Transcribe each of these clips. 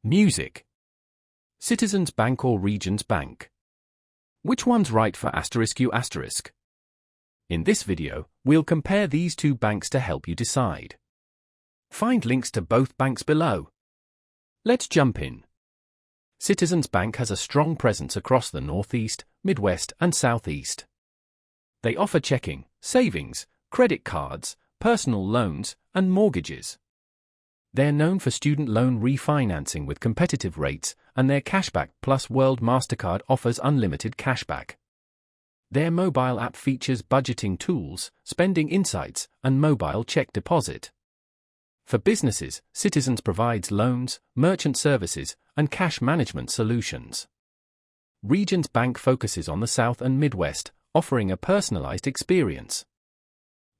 Music. Citizens Bank or Regions Bank? Which one's right for ***? In this video, we'll compare these two banks to help you decide. Find links to both banks below. Let's jump in. Citizens Bank has a strong presence across the Northeast, Midwest, and Southeast. They offer checking, savings, credit cards, personal loans, and mortgages. They're known for student loan refinancing with competitive rates, and their Cashback Plus World Mastercard offers unlimited cashback. Their mobile app features budgeting tools, spending insights, and mobile check deposit. For businesses, Citizens provides loans, merchant services, and cash management solutions. Regions Bank focuses on the South and Midwest, offering a personalized experience.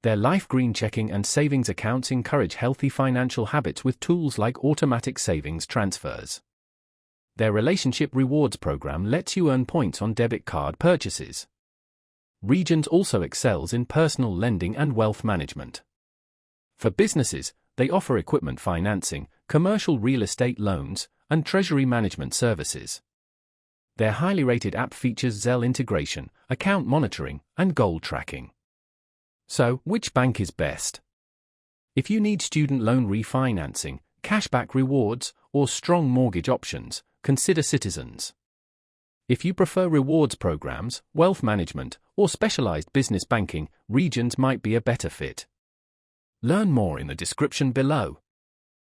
Their Life Green checking and savings accounts encourage healthy financial habits with tools like automatic savings transfers. Their Relationship Rewards program lets you earn points on debit card purchases. Regions also excels in personal lending and wealth management. For businesses, they offer equipment financing, commercial real estate loans, and treasury management services. Their highly rated app features Zelle integration, account monitoring, and goal tracking. So, which bank is best? If you need student loan refinancing, cashback rewards, or strong mortgage options, consider Citizens. If you prefer rewards programs, wealth management, or specialized business banking, Regions might be a better fit. Learn more in the description below.